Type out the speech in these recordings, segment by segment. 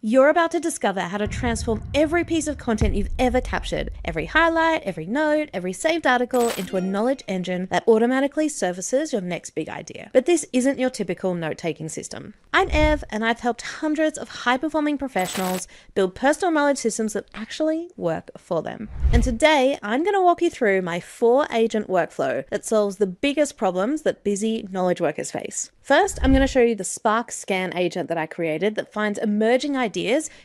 You're about to discover how to transform every piece of content you've ever captured, every highlight, every note, every saved article into a knowledge engine that automatically surfaces your next big idea. But this isn't your typical note-taking system. I'm Ev, and I've helped hundreds of high-performing professionals build personal knowledge systems that actually work for them. And today, I'm going to walk you through my 4-agent workflow that solves the biggest problems that busy knowledge workers face. First, I'm going to show you the Spark Scan agent that I created that finds emerging ideas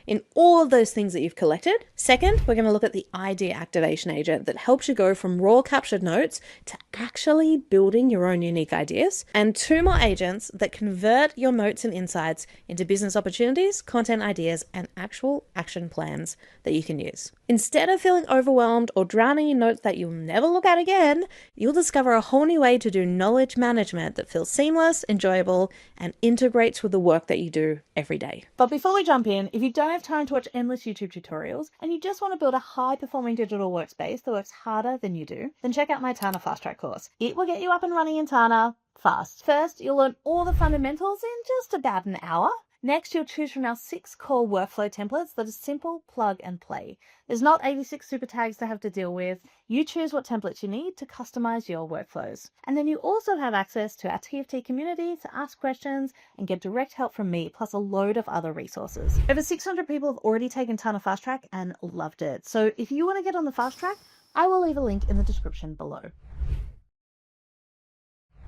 in all of those things that you've collected. Second, we're going to look at the idea activation agent that helps you go from raw captured notes to actually building your own unique ideas. And 2 more agents that convert your notes and insights into business opportunities, content ideas, and actual action plans that you can use. Instead of feeling overwhelmed or drowning in notes that you'll never look at again, you'll discover a whole new way to do knowledge management that feels seamless, enjoyable, and integrates with the work that you do every day. But before we jump in, if you don't have time to watch endless YouTube tutorials and you just want to build a high-performing digital workspace that works harder than you do, then check out my Tana Fast Track course. It will get you up and running in Tana fast. First, you'll learn all the fundamentals in just about an hour. Next, you'll choose from our 6 core workflow templates that are simple, plug and play. There's not 86 super tags to have to deal with. You choose what templates you need to customize your workflows. And then you also have access to our TFT community to ask questions and get direct help from me, plus a load of other resources. Over 600 people have already taken Tana Fast Track and loved it. So if you want to get on the Fast Track, I will leave a link in the description below.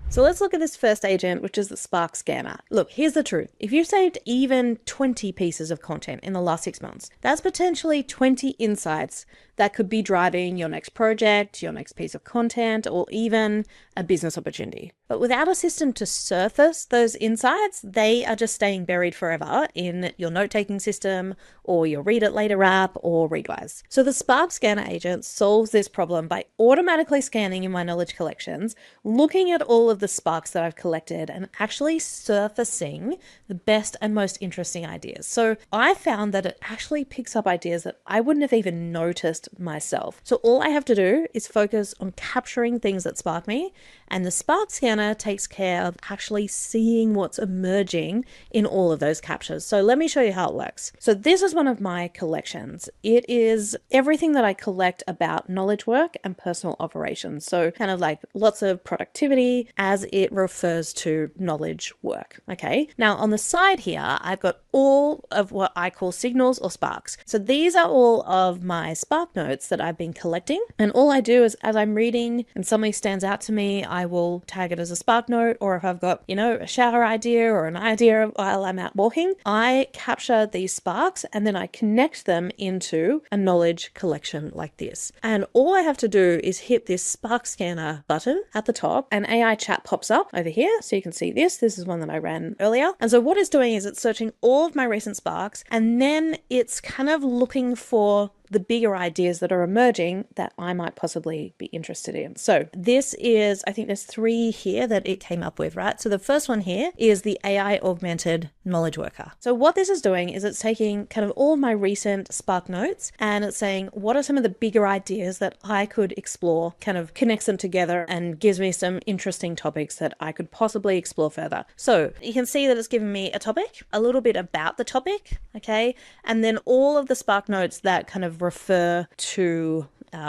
So let's look at this first agent, which is the Spark Scanner. Look, here's the truth. If you've saved even 20 pieces of content in the last 6 months, that's potentially 20 insights that could be driving your next project, your next piece of content, or even a business opportunity. But without a system to surface those insights, they are just staying buried forever in your note-taking system or your Read It Later app or Readwise. So the Spark Scanner agent solves this problem by automatically scanning in my knowledge collections, looking at all of the sparks that I've collected and actually surfacing the best and most interesting ideas. So I found that it actually picks up ideas that I wouldn't have even noticed myself. So all I have to do is focus on capturing things that spark me, and the Spark Scanner takes care of actually seeing what's emerging in all of those captures. So let me show you how it works. So this is one of my collections. It is everything that I collect about knowledge work and personal operations. So kind of like lots of productivity as it refers to knowledge work. Okay. Now on the side here, I've got all of what I call signals or sparks. So these are all of my Spark notes that I've been collecting. And all I do is as I'm reading and something stands out to me, I will tag it as a Spark note. Or if I've got, a shower idea or an idea while I'm out walking, I capture these sparks and then I connect them into a knowledge collection like this. And all I have to do is hit this Spark Scanner button at the top. An AI chat pops up over here. So you can see this. This is one that I ran earlier. And so what it's doing is it's searching all of my recent sparks, and then it's kind of looking for the bigger ideas that are emerging that I might possibly be interested in. So this is, I think there's 3 here that it came up with, right? So the first one here is the AI augmented knowledge worker. So what this is doing is it's taking kind of all my recent Spark notes and it's saying, what are some of the bigger ideas that I could explore, kind of connects them together and gives me some interesting topics that I could possibly explore further. So you can see that it's given me a topic, a little bit about the topic, okay? And then all of the Spark notes that kind of refer to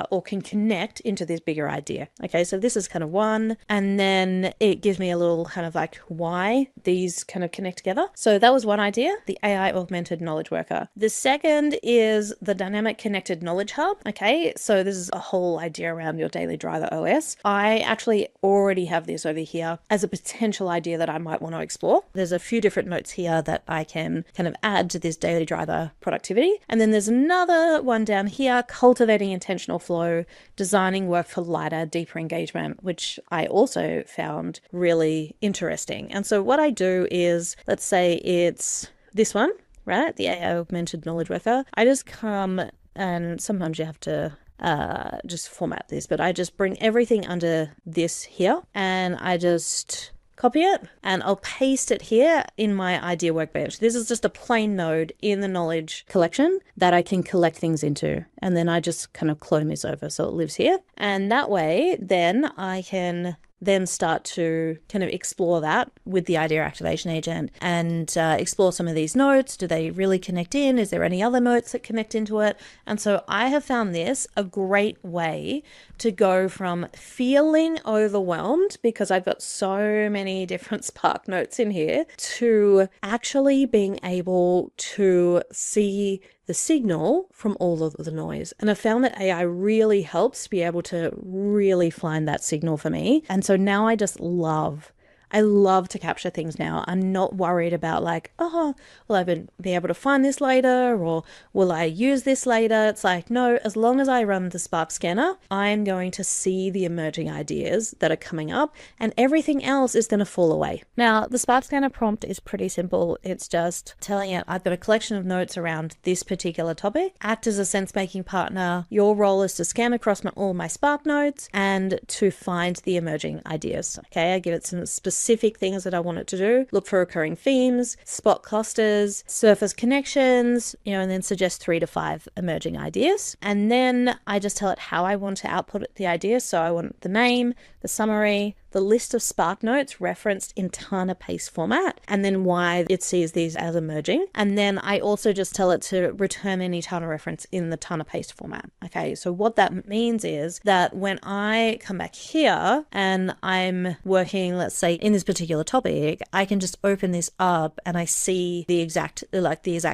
or can connect into this bigger idea. Okay, so this is kind of one, and then it gives me a little kind of like why these kind of connect together. So that was one idea, the AI augmented knowledge worker. The second is the dynamic connected knowledge hub. Okay, so this is a whole idea around your daily driver OS. I actually already have this over here as a potential idea that I might want to explore. There's a few different notes here that I can kind of add to this daily driver productivity. And then there's another one down here, cultivating intentional flow, designing work for lighter, deeper engagement, which I also found really interesting. And so what I do is, let's say it's this one, right? The AI augmented knowledge worker. I just come, and sometimes you have to just format this, but I just bring everything under this here and I just copy it and I'll paste it here in my idea workbench. This is just a plain node in the knowledge collection that I can collect things into. And then I just kind of clone this over so it lives here. And that way, then I can then start to kind of explore that with the idea activation agent and explore some of these notes. Do they really connect in? Is there any other notes that connect into it? And so I have found this a great way to go from feeling overwhelmed because I've got so many different Spark notes in here to actually being able to see the signal from all of the noise. And I found that AI really helps to be able to really find that signal for me. And so now I love to capture things now. I'm not worried about like, oh, will I be able to find this later, or will I use this later? It's like, no, as long as I run the Spark scanner, I'm going to see the emerging ideas that are coming up, and everything else is going to fall away. Now, the Spark scanner prompt is pretty simple. It's just telling it, I've got a collection of notes around this particular topic. Act as a sense-making partner. Your role is to scan across all my Spark notes and to find the emerging ideas. Okay, I give it some specific things that I want it to do. Look for recurring themes, spot clusters, surface connections, and then suggest 3 to 5 emerging ideas. And then I just tell it how I want to output the idea. So I want the name, the summary, the list of Spark notes referenced in Tana paste format, and then why it sees these as emerging. And then I also just tell it to return any Tana reference in the Tana paste format. Okay, so what that means is that when I come back here and I'm working, let's say, in this particular topic, I can just open this up and I see the exact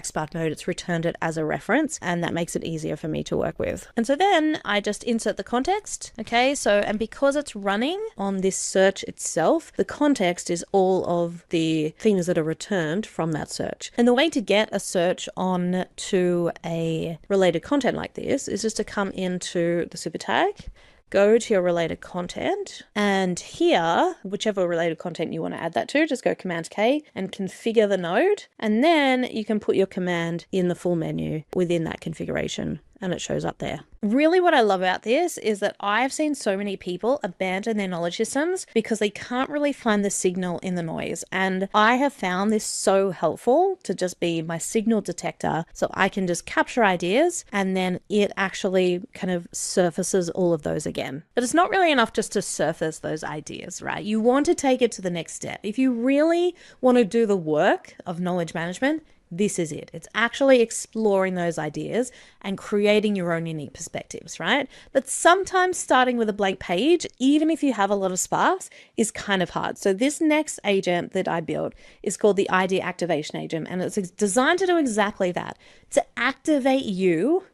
Spark note. It's returned it as a reference, and that makes it easier for me to work with. And so then I just insert the context. Okay, so, and because it's running on this search itself, the context is all of the things that are returned from that search. And the way to get a search on to a related content like this is just to come into the super tag, go to your related content, and here, whichever related content you want to add that to, just go Command K and configure the node, and then you can put your command in the full menu within that configuration, and it shows up there. Really what I love about this is that I've seen so many people abandon their knowledge systems because they can't really find the signal in the noise. And I have found this so helpful to just be my signal detector, so I can just capture ideas and then it actually kind of surfaces all of those again. But it's not really enough just to surface those ideas, right? You want to take it to the next step. If you really want to do the work of knowledge management, this is it. It's actually exploring those ideas and creating your own unique perspectives, right? But sometimes starting with a blank page, even if you have a lot of sparks, is kind of hard. So this next agent that I built is called the idea activation agent, and it's designed to do exactly that, to activate you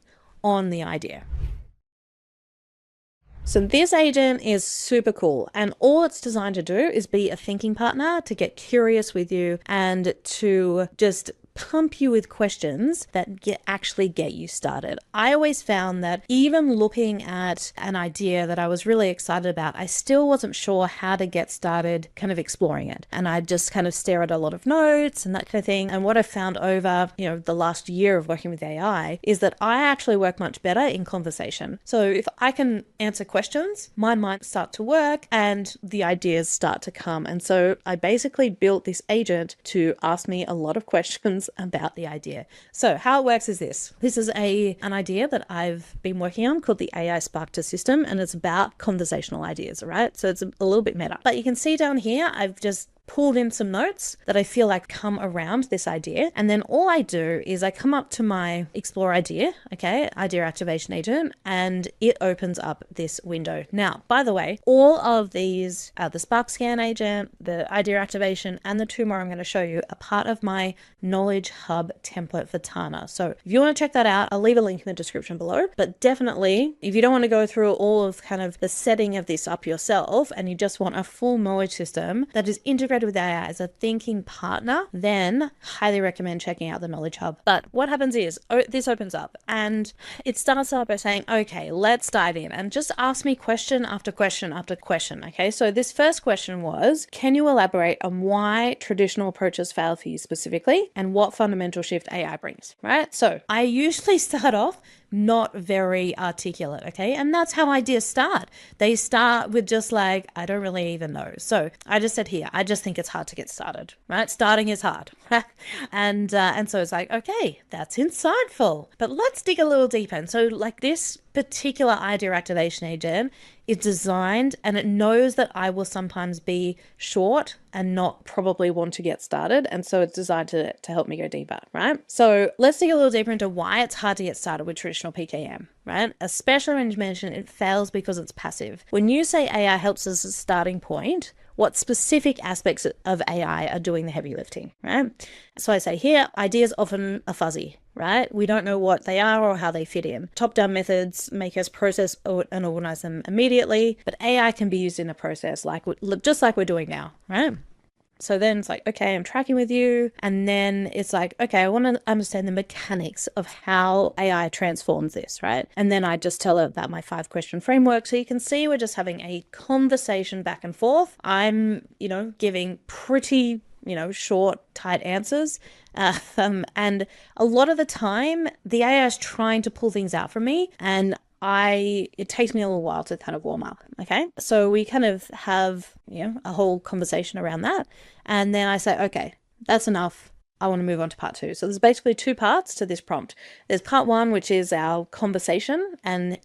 on the idea. So this agent is super cool, and all it's designed to do is be a thinking partner, to get curious with you and to just pump you with questions that actually get you started. I always found that even looking at an idea that I was really excited about, I still wasn't sure how to get started kind of exploring it. And I'd just kind of stare at a lot of notes and that kind of thing. And what I found over, the last year of working with AI is that I actually work much better in conversation. So if I can answer questions, my mind starts to work and the ideas start to come. And so I basically built this agent to ask me a lot of questions about the idea. So how it works is this. This is an idea that I've been working on called the AI Spark to System, and it's about conversational ideas, right? So it's a little bit meta. But you can see down here, I've just pulled in some notes that I feel like come around this idea. And then all I do is I come up to my explore idea, okay, idea activation agent, and it opens up this window. Now, by the way, all of these, the Spark scan agent, the idea activation, and the two more I'm going to show you are part of my Knowledge Hub template for Tana. So if you want to check that out, I'll leave a link in the description below. But definitely, if you don't want to go through all of kind of the setting of this up yourself and you just want a full knowledge system that is integrated with AI as a thinking partner, then highly recommend checking out the Knowledge Hub. But what happens is this opens up and it starts out by saying, okay, let's dive in and just ask me question after question after question. Okay, so this first question was, can you elaborate on why traditional approaches fail for you specifically and what fundamental shift AI brings, right? So I usually start off not very articulate, okay? And that's how ideas start. They start with just like, I don't really even know. So I just said here, I just think it's hard to get started, right? Starting is hard. and so it's like, okay, that's insightful, but let's dig a little deeper. And so like this particular idea activation agent is designed, and it knows that I will sometimes be short and not probably want to get started. And so it's designed to help me go deeper, right? So let's dig a little deeper into why it's hard to get started with traditional PKM, right? Especially when you mention it fails because it's passive. When you say AI helps us as a starting point, what specific aspects of AI are doing the heavy lifting, right? So I say here, ideas often are fuzzy, right? We don't know what they are or how they fit in. Top-down methods make us process and organize them immediately, but AI can be used in a process just like we're doing now, right? So then it's like, okay, I'm tracking with you. And then it's like, okay, I want to understand the mechanics of how AI transforms this, right? And then I just tell her about my 5-question framework. So you can see we're just having a conversation back and forth. I'm, giving pretty, short, tight answers. And a lot of the time, the AI is trying to pull things out from me, and it takes me a little while to kind of warm up. Okay. So we kind of have, a whole conversation around that. And then I say, okay, that's enough. I want to move on to part 2. So there's basically 2 parts to this prompt. There's part 1, which is our conversation and,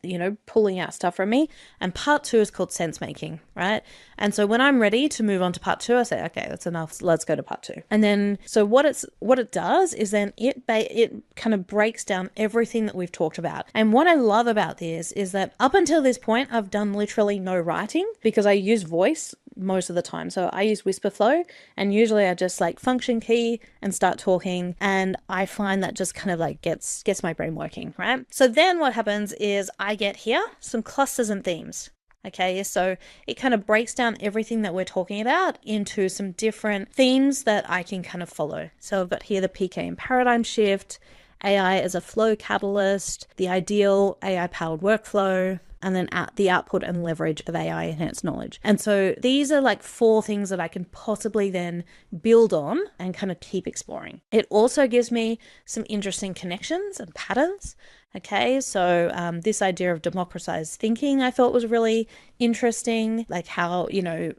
pulling out stuff from me. And part 2 is called sense making, right? And so when I'm ready to move on to part 2, I say, okay, that's enough. Let's go to part 2. And then, so what it does is then it kind of breaks down everything that we've talked about. And what I love about this is that up until this point, I've done literally no writing because I use voice most of the time. So I use whisper flow, and usually I just function key and start talking, and I find that just kind of gets my brain working, right? So then what happens is I get here some clusters and themes. Okay, so it kind of breaks down everything that we're talking about into some different themes that I can kind of follow. So I've got here the PKM paradigm shift, AI as a flow catalyst, the ideal AI-powered workflow, and then the output and leverage of AI enhanced knowledge. And so these are 4 things that I can possibly then build on and kind of keep exploring. It also gives me some interesting connections and patterns. Okay, so this idea of democratized thinking I thought was really interesting, how,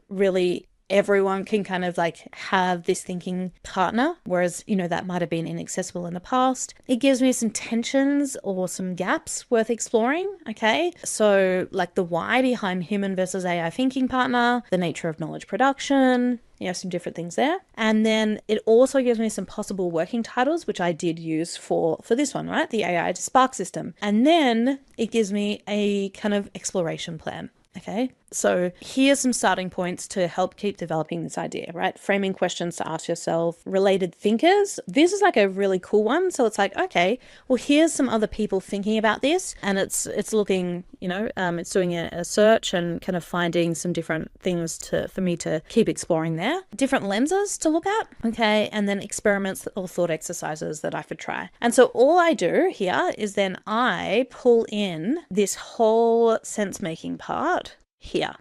really everyone can kind of have this thinking partner, whereas, that might have been inaccessible in the past. It gives me some tensions or some gaps worth exploring. Okay. So the why behind human versus AI thinking partner, the nature of knowledge production, some different things there. And then it also gives me some possible working titles, which I did use for this one, right? The AI to Spark system. And then it gives me a kind of exploration plan. Okay, so here's some starting points to help keep developing this idea, right? Framing questions to ask yourself, related thinkers. This is a really cool one. So it's okay, well, here's some other people thinking about this, and it's looking, it's doing a search and kind of finding some different things for me to keep exploring there. Different lenses to look at, okay, and then experiments or thought exercises that I could try. And so all I do here is then I pull in this whole sense-making part here.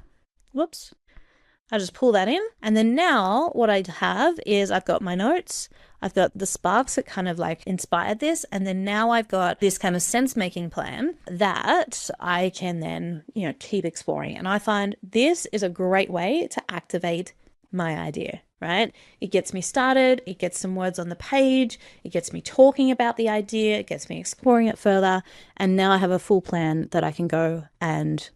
Whoops. I just pull that in. And then now what I have is I've got my notes. I've got the sparks that kind of inspired this. And then now I've got this kind of sense-making plan that I can then, keep exploring. And I find this is a great way to activate my idea, right? It gets me started. It gets some words on the page. It gets me talking about the idea. It gets me exploring it further. And now I have a full plan that I can go and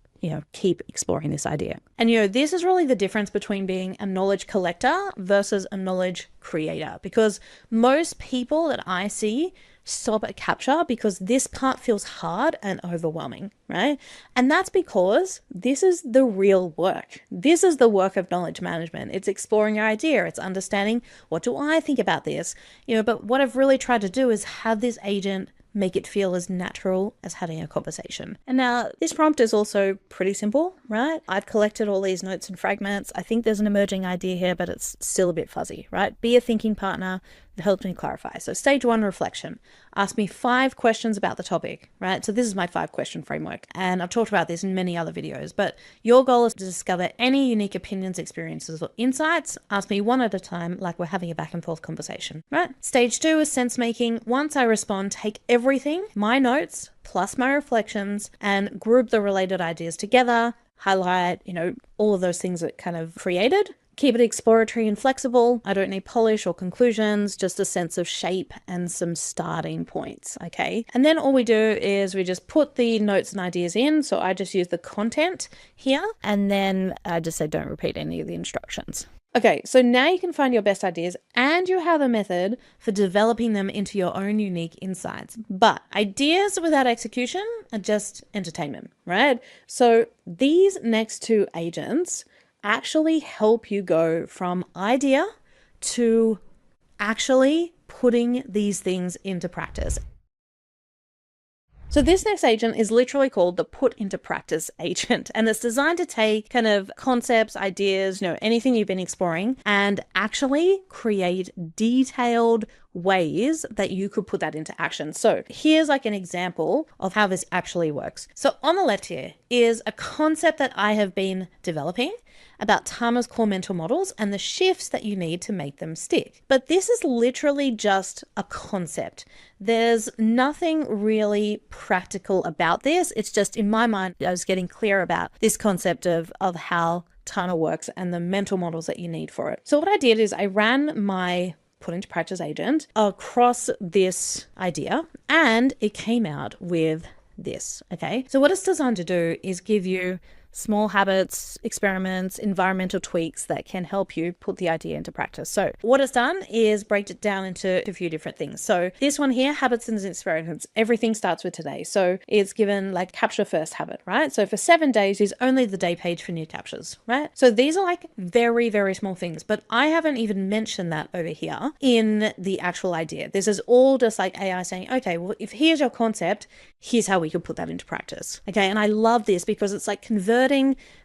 keep exploring this idea. And, this is really the difference between being a knowledge collector versus a knowledge creator, because most people that I see stop at capture because this part feels hard and overwhelming, right? And that's because this is the real work. This is the work of knowledge management. It's exploring your idea. It's understanding, what do I think about this? But what I've really tried to do is have this agent make it feel as natural as having a conversation. And now this prompt is also pretty simple, right? I've collected all these notes and fragments. I think there's an emerging idea here, but it's still a bit fuzzy, right? Be a thinking partner that helps me clarify. So stage 1, reflection. Ask me 5 questions about the topic, right? So this is my 5-question framework. And I've talked about this in many other videos, but your goal is to discover any unique opinions, experiences, or insights. Ask me one at a time, like we're having a back and forth conversation, right? Stage 2 is sense making. Once I respond, take everything, my notes, plus my reflections, and group the related ideas together, highlight, all of those things that kind of created, Keep it exploratory and flexible. I don't need polish or conclusions, just a sense of shape and some starting points, okay? And then all we do is we just put the notes and ideas in. So I just use the content here, and then I just say don't repeat any of the instructions. Okay, so now you can find your best ideas and you have a method for developing them into your own unique insights. But ideas without execution are just entertainment, right? So these next two agents actually help you go from idea to actually putting these things into practice. So this next agent is literally called the put into practice agent, and it's designed to take kind of concepts, ideas, anything you've been exploring and actually create detailed ways that you could put that into action. So here's like an example of how this actually works. So on the left here is a concept that I have been developing about Tana's core mental models and the shifts that you need to make them stick. But this is literally just a concept. There's nothing really practical about this. It's just in my mind, I was getting clear about this concept of how Tana works and the mental models that you need for it. So what I did is I ran my put into practice agent across this idea and it came out with this. Okay. So what it's designed to do is give you small habits, experiments, environmental tweaks that can help you put the idea into practice. So what it's done is break it down into a few different things. So this one here, habits and experiments, everything starts with today. So it's given like capture first habit, right? So for 7 days is only the day page for new captures, right? So these are like very, very small things, but I haven't even mentioned that over here in the actual idea. This is all just like AI saying, okay, well, if here's your concept, here's how we could put that into practice. Okay. And I love this because it's like converting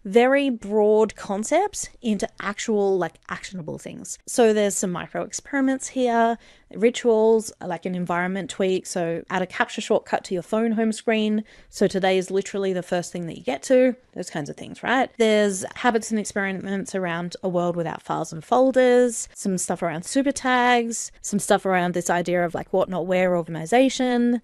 very broad concepts into actual like actionable things. So there's some micro experiments here, rituals, like an environment tweak. So add a capture shortcut to your phone home screen. So today is literally the first thing that you get to, those kinds of things, right? There's habits and experiments around a world without files and folders, some stuff around super tags, some stuff around this idea of like what, not, where organization,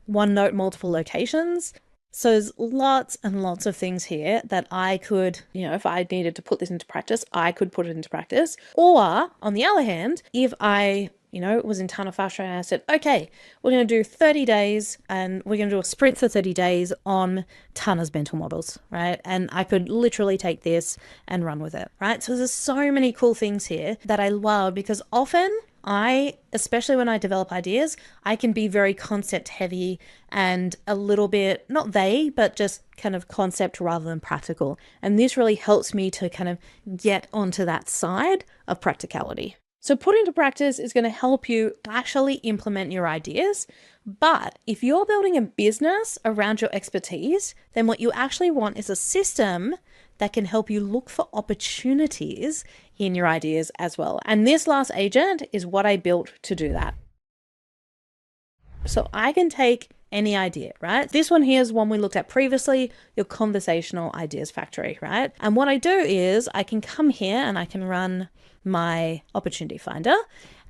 OneNote, multiple locations. So there's lots and lots of things here that I could, if I needed to put this into practice, I could put it into practice. Or on the other hand, if I, was in Tana Fast Track and I said, okay, we're going to do 30 days and we're going to do a sprint for 30 days on Tana's mental models, right? And I could literally take this and run with it, right? So there's so many cool things here that I love because often especially when I develop ideas, I can be very concept heavy and a little bit, but just kind of concept rather than practical. And this really helps me to kind of get onto that side of practicality. So put into practice is going to help you actually implement your ideas. But if you're building a business around your expertise, then what you actually want is a system that can help you look for opportunities in your ideas as well. And this last agent is what I built to do that. So I can take any idea, right? This one here is one we looked at previously, your conversational ideas factory, right? And what I do is I can come here and I can run my opportunity finder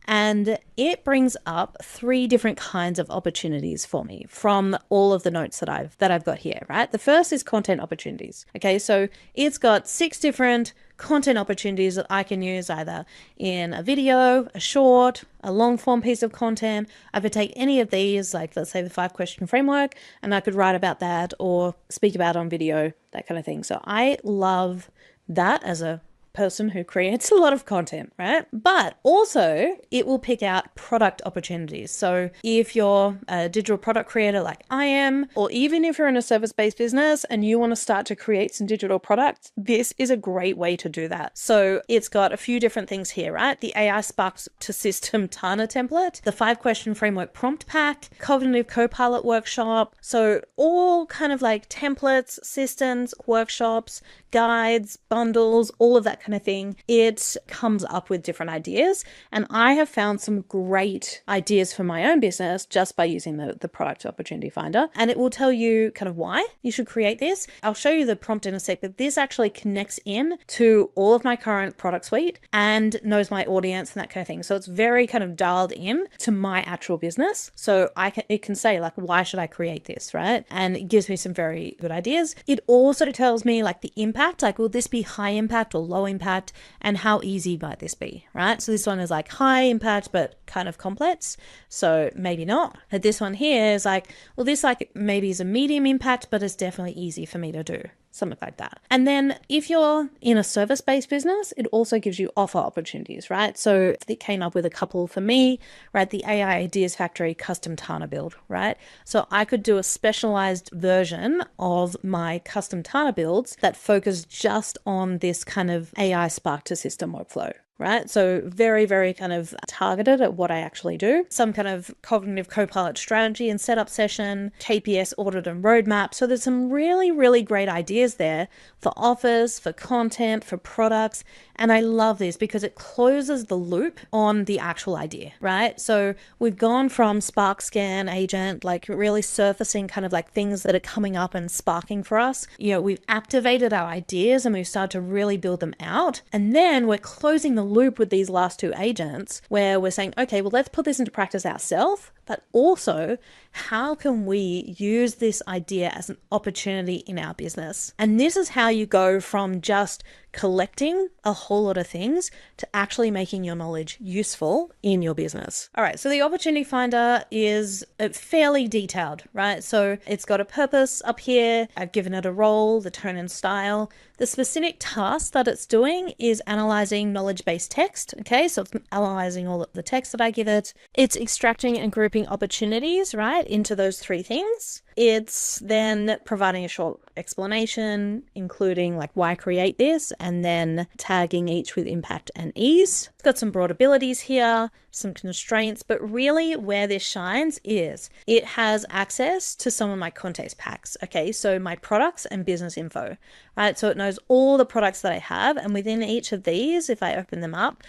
and it brings up 3 different kinds of opportunities for me from all of the notes that I've got here, right? The first is content opportunities. Okay, so it's got 6 different content opportunities that I can use either in a video, a short, a long form piece of content. I could take any of these, like let's say the 5-question framework, and I could write about that or speak about it on video, that kind of thing. So I love that as a person who creates a lot of content, right? But also it will pick out product opportunities. So if you're a digital product creator like I am, or even if you're in a service-based business and you want to start to create some digital products, this is a great way to do that. So it's got a few different things here, right? The AI Sparks to System Tana template, the 5-question framework prompt pack, cognitive co-pilot workshop. So all kind of like templates, systems, workshops, guides, bundles, all of that kind of thing. It comes up with different ideas. And I have found some great ideas for my own business just by using the product opportunity finder. And it will tell you kind of why you should create this. I'll show you the prompt in a sec, but this actually connects in to all of my current product suite and knows my audience and that kind of thing. So it's very kind of dialed in to my actual business. So it can say like, why should I create this, right? And it gives me some very good ideas. It also tells me like the impact, like will this be high impact or low impact, and how easy might this be, right? So this one is like high impact, but kind of complex. So maybe not. But this one here is like, well, this like maybe is a medium impact, but it's definitely easy for me to do. Something like that. And then if you're in a service-based business, it also gives you offer opportunities, right? So it came up with a couple for me, right? The AI Ideas Factory custom Tana build, right? So I could do a specialized version of my custom Tana builds that focus just on this kind of AI Spark to system workflow, right? So very, very kind of targeted at what I actually do. Some kind of cognitive copilot strategy and setup session, KPS audit and roadmap. So there's some really, really great ideas there for offers, for content, for products. And I love this because it closes the loop on the actual idea, right? So we've gone from Spark Scan agent, like really surfacing kind of like things that are coming up and sparking for us. You know, we've activated our ideas and we've started to really build them out. And then we're closing the loop with these last two agents where we're saying, okay, well, let's put this into practice ourselves, but also how can we use this idea as an opportunity in our business? And this is how you go from just collecting a whole lot of things to actually making your knowledge useful in your business. All right, so the opportunity finder is fairly detailed, right? So it's got a purpose up here. I've given it a role, the tone and style. The specific task that it's doing is analyzing knowledge-based text. Okay, so it's analyzing all of the text that I give it. It's extracting and grouping opportunities, right, into those three things. It's then providing a short explanation, including like why create this, and then tagging each with impact and ease. It's got some broad abilities here, some constraints, but really where this shines is it has access to some of my context packs. Okay, so my products and business info, right? So it knows all the products that I have, and within each of these, if I open them up,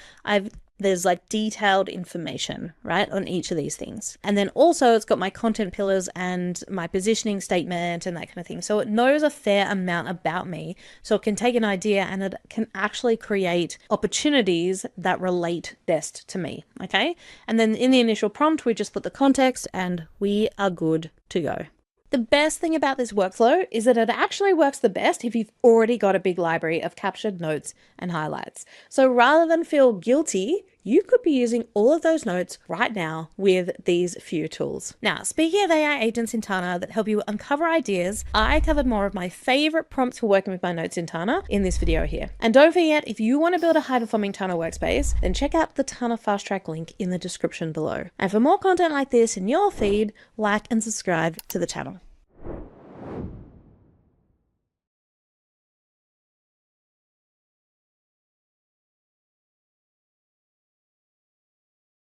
there's like detailed information, right, on each of these things. And then also it's got my content pillars and my positioning statement and that kind of thing. So it knows a fair amount about me. So it can take an idea and it can actually create opportunities that relate best to me, okay? And then in the initial prompt, we just put the context and we are good to go. The best thing about this workflow is that it actually works the best if you've already got a big library of captured notes and highlights. So rather than feel guilty, you could be using all of those notes right now with these few tools. Now, speaking of AI agents in Tana that help you uncover ideas, I covered more of my favorite prompts for working with my notes in Tana in this video here. And don't forget, if you want to build a high-performing Tana workspace, then check out the Tana Fast Track link in the description below. And for more content like this in your feed, like and subscribe to the channel.